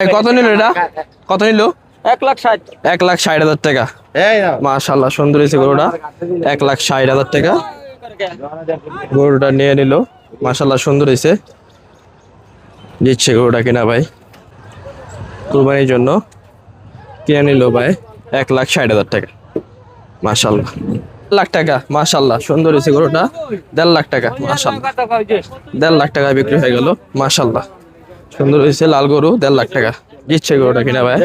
কত নিল এটা? কত নিল? 1,60,000 1,60,000 টাকা। মাশাআল্লাহ সুন্দর হয়েছে গরুটা। 1,60,000 টাকা গরুটা নিয়ে নিল। মাশাআল্লাহ সুন্দর হয়েছে। দিচ্ছে গরুটা কিনা ভাই কুরবানির জন্য কিনে নিল ভাই 1,60,000 টাকা। মাশাআল্লাহ 1,00,000 টাকা। মাশাআল্লাহ সুন্দর হয়েছে গরুটা। 1.5 লাখ টাকা। মাশাআল্লাহ 1.5 লাখ টাকা বিক্রি হয়ে গেল। মাশাআল্লাহ সুন্দর হয়েছে লাল গরু। 1.5 লাখ টাকা দিচ্ছে গরুটা কিনা ভাই।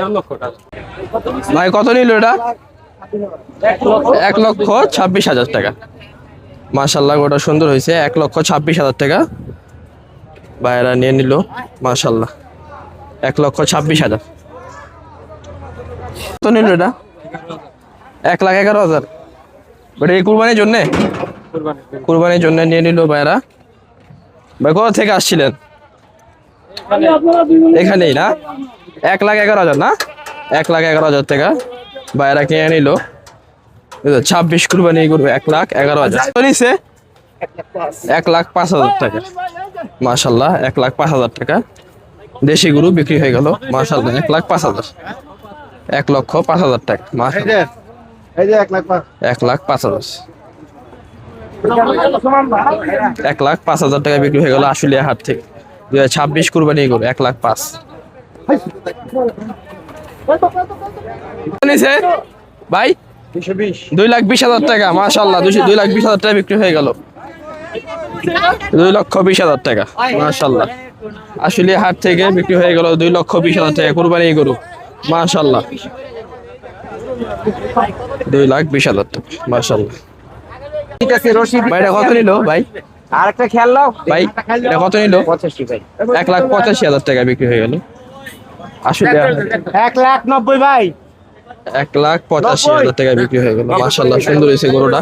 ভাই কত নিল এটা? 1,26,000 টাকা। মাশাআল্লাহ গরুটা সুন্দর হয়েছে। 1,26,000 টাকা ভাইরা নিয়ে নিল। মাশাআল্লাহ 1,26,000। কত নিল এটা? 1,11,000। ওটা এই কুরবানির জন্য? কুরবানির জন্য নিয়ে নিল ভাইরা। ভাই কোথা থেকে আসছিলেন? এখানেই না? 1,11,000 না? 1,11,000 টাকা ভাইরা কিনে নিল। 26 কুরবানি করবে 1,11,000 নিছে। 1,05,000 টাকা। মাশাআল্লাহ 1,05,000 টাকা দেশি গরু বিক্রি হয়ে গেল। মাশাআল্লাহ 1,05,000। 1,05,000 টাকা। মাশাআল্লাহ 1,05,000। 1,05,000 টাকা বিক্রি হয়ে গেল আশুলিয়া হাট থেকে। 2026 কুরবানি গরু 1,05,000 নিছে ভাই। 2,20,000 টাকা। মাশাআল্লাহ 2,20,000 টাকা বিক্রি হয়ে গেল। 2,20,000 টাকা। মাশাআল্লাহ আশুলিয়া হাট থেকে বিক্রি হয়ে গেল 2,20,000 টাকা কুরবানি গরু। মাশাআল্লাহ 2,20,000 টাকা। মাশাআল্লাহ ঠিক আছে রশিদ ভাই এটা কত নিল ভাই? আরেকটা খেয়াল নাও ভাই এটা কত নিল? 85 ভাই। 1,85,000 টাকা বিক্রি হয়ে গেল আশুলিয়া। 1,90,000 ভাই। 1,85,000 টাকা বিক্রি হয়ে গেল। মাশাআল্লাহ সুন্দর হয়েছে গরুটা।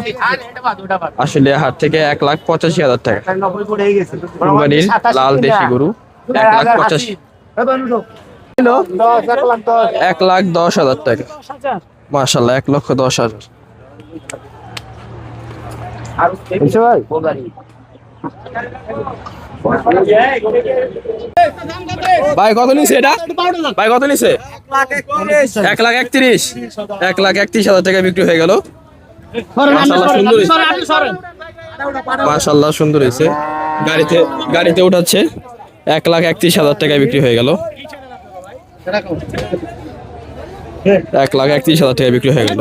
আশুলিয়া হাট থেকে 1,85,000 টাকা 90 পড়ে গেছে। কুরবানির লাল দেশি গরু 1,85,000 1,10,000 টাকা। মাশাআল্লাহ 1,10,000। বুঝছো ভাই? ভাই কত নিছে এটা? ভাই কত নিছে? 1,31,000। 1,31,000 টাকা বিক্রি হয়ে গেল। মাশাআল্লাহ সুন্দর হয়েছে। মাশাআল্লাহ সুন্দর হয়েছে। গাড়িতে উঠাচ্ছে। 1,31,000 টাকা বিক্রি হয়ে গেল। 1,31,000 টাকা বিক্রি হয়ে গেল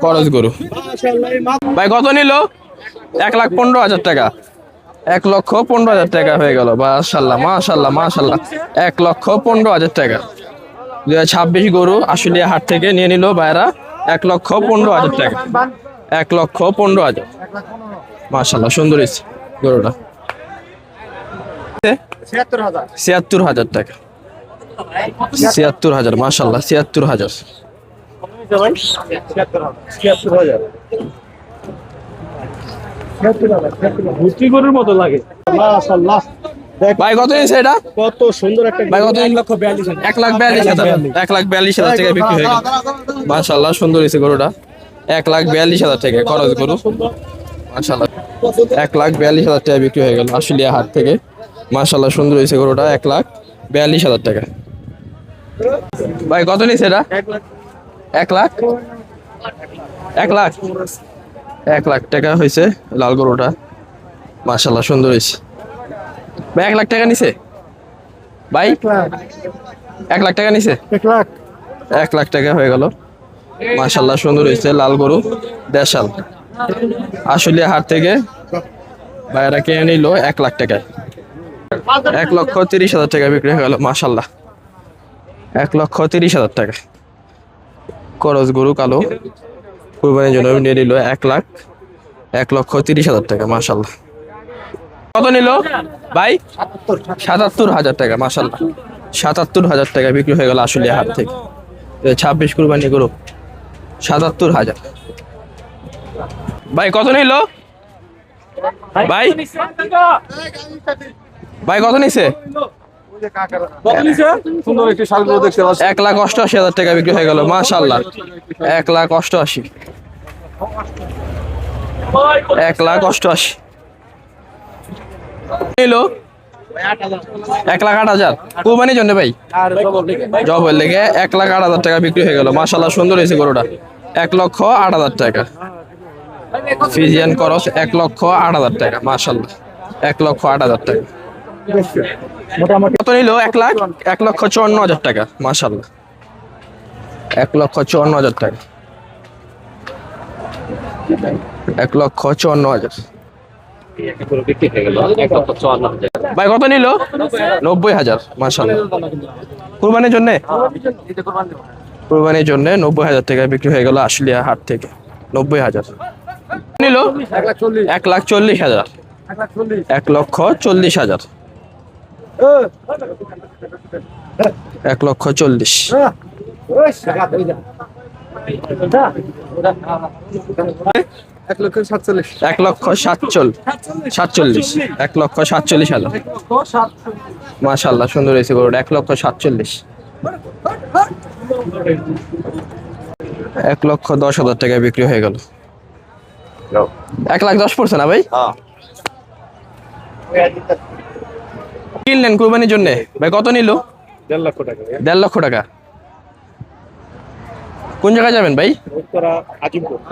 খরচ গরু। ভাই কত নিল? 1,15,000 টাকা। 1,15,000 টাকা হয়ে গেল। মাশাআল্লাহ মাশাআল্লাহ মাশাআল্লাহ 1,15,000 টাকা। 2026 গরু আশুলিয়া হাট থেকে নিয়ে নিল ভাইরা 1,15,000 টাকা। 1,15,000। মাশাআল্লাহ সুন্দর হয়েছে গরুটা। 76,000 টাকা। 76,000। মাশাআল্লাহ 76,000। গরুর মতো লাগে মাশাআল্লাহ। ভাই কত নিয়েছে এটা? কত সুন্দর একটা ভাই কত? 1,42,000 1,42,000 টাকা বিক্রি হয়ে গেল। মাশাআল্লাহ সুন্দর হয়েছে গরুটা। 1,42,000 টাকা খরচ গরু। মাশাআল্লাহ 1,42,000 টাকা বিক্রি হয়ে গেল আশুলিয়া হাট থেকে। মাশাআল্লাহ সুন্দর হয়েছে গরুটা। 1,42,000 টাকা। ভাই কত নিয়েছে এটা? 1 লাখ। 1 লাখ টাকা হয়েছে লাল গরুটা। মাশাআল্লাহ সুন্দর হয়েছে ভাই। 1 লাখ টাকা নিছে ভাই? 1 লাখ টাকা নিছে। 1 লাখ টাকা হয়ে গেল। মাশাআল্লাহ সুন্দর হয়েছে লাল গরু দেশাল আশুলিয়া হাট থেকে ভাইরা কিনে নিল 1 লাখ টাকায়। 1,30,000 টাকা বিক্রি হয়ে গেল। মাশাআল্লাহ 1,30,000 টাকা খরচ গরু কালো কুরবানির জন্য নিয়ে নিল 1,30,000 টাকা। মাশাআল্লাহ কত নিল ভাই? 77,000 টাকা। মাশাআল্লাহ 77,000 টাকা বিক্রি হয়ে গেল আশুলিয়া হাট থেকে। 26 কুরবানি গরু 77,000। ভাই কত নিল? ভাই ভাই কত নিছে? সুন্দর একটি শালগরু দেখতে পাচ্ছি। 1,88,000 টাকা বিক্রি হয়ে গেল। মাশাআল্লাহ 1,88,000। 1,88,000 নিল 1,08,000 কুরবানির জন্য ভাই, জবের লেগে 1,08,000 টাকা বিক্রি হয়ে গেল। মাশাআল্লাহ সুন্দর হয়েছে গরুটা। 1,08,000 টাকা ফিজিয়ান করস, 1,08,000 টাকা। মাশাআল্লাহ 1,08,000 টাকা। কত নিল? 1,54,000 টাকা। মাশাআল্লাহ 1,54,000 টাকা। 1,54,000। ভাই কত নিল? 90,000। মাশাআল্লাহ কুরবানির জন্য, কুরবানির জন্য 90,000 টাকা বিক্রি হয়ে গেল আশুলিয়া হাট থেকে। 90,000 নিল। 1,40,000। 1,40,000। 1,40,000। 1,47,000। 1,47,000। মাশাআল্লাহ সুন্দর হয়েছে গরুটা। 1,47,000। 1,10,000 টাকায় বিক্রি হয়ে গেল। 1,10,000 পড়ছে না ভাই? কিনলেন কুরবানির জন্য ভাই, কত নিল? 1.5 লক্ষ টাকা। 1.5 লক্ষ টাকা। কোন জায়গায় যাবেন ভাই?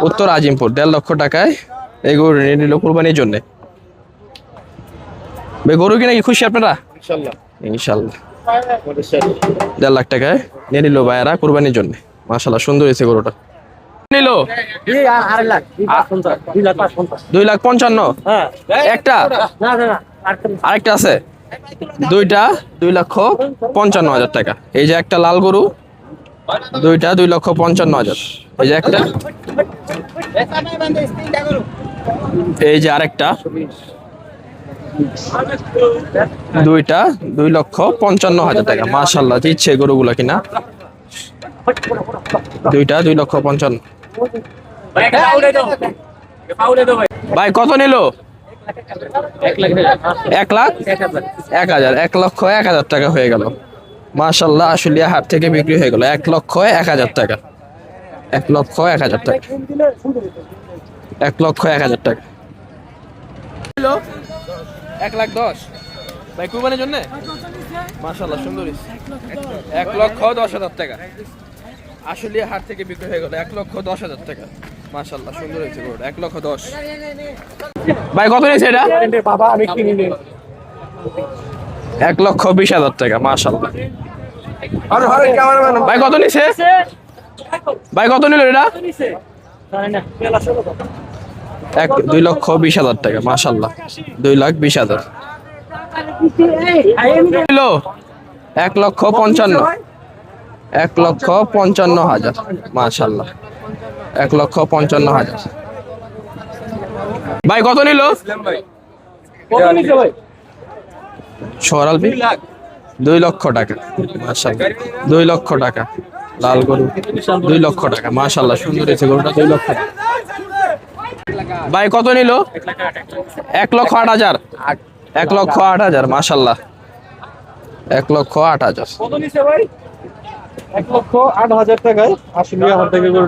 উত্তর আজিমপুর। 1.5 লক্ষ টাকায় এই গরু নিয়ে নিল কুরবানির জন্য। ভাই গরু কিনে কি খুশি আপনারা? ইনশাআল্লাহ। ইনশাআল্লাহ 1.5 লাখ টাকায় নিয়ে নিল ভাইয়ারা কুরবানির জন্য। মাশাআল্লাহ সুন্দর হয়েছে গরুটা। নিল 2,55,000। একটা আরেকটা আছে, দুইটা 2,55,000 টাকা। এই যে একটা লাল গরু, দুইটা 2,55,000। এই যে একটা, এই যে আরেকটা, দুইটা 2,55,000 টাকা। মাশাআল্লাহ দিচ্ছে গরুগুলা কিনা, দুইটা 2,55,000। ভাই কত নিল? 1,01,000। 1,01,000 টাকা হয়ে গেল। মাশাআল্লাহ আশুলিয়া হাট থেকে বিক্রি হয়ে গেল 1,01,000 টাকা। 1,01,000 টাকা। 1,01,000 টাকা। 1,10,000 ভাই কুরবানির জন্য। মাশাআল্লাহ সুন্দর। 1,10,000 টাকা আশুলিয়া হাট থেকে বিক্রি হয়ে গেল 1,10,000 টাকা। মাশাআল্লাহ সুন্দর হয়েছে গরুটা। 1,10,000। ভাই কত নিয়েছে এটা? বাবা আমি কিনি নি। 1,20,000 টাকা। মাশাআল্লাহ। ভাই কত নিছে? ভাই কত নিল এটা? 2,20,000 টাকা। মাশাআল্লাহ 2,20,000 নিল। 1,55,000। 1,55,000। মাশাআল্লাহ 1,55,000। ভাই কত নিল? সরাল 2 লক্ষ টাকা। মাশাআল্লাহ 2 লক্ষ টাকা। লাল গরু 2 লক্ষ টাকা। মাশাআল্লাহ সুন্দর হয়েছে গরুটা। 2 লক্ষ টাকা। ভাই কত নিল? 1,08,000। 1,08,000। মাশাআল্লাহ 1,08,000। কত নিছে ভাই? 1,08,000 টাকায় আশুলিয়া হাট থেকে গরু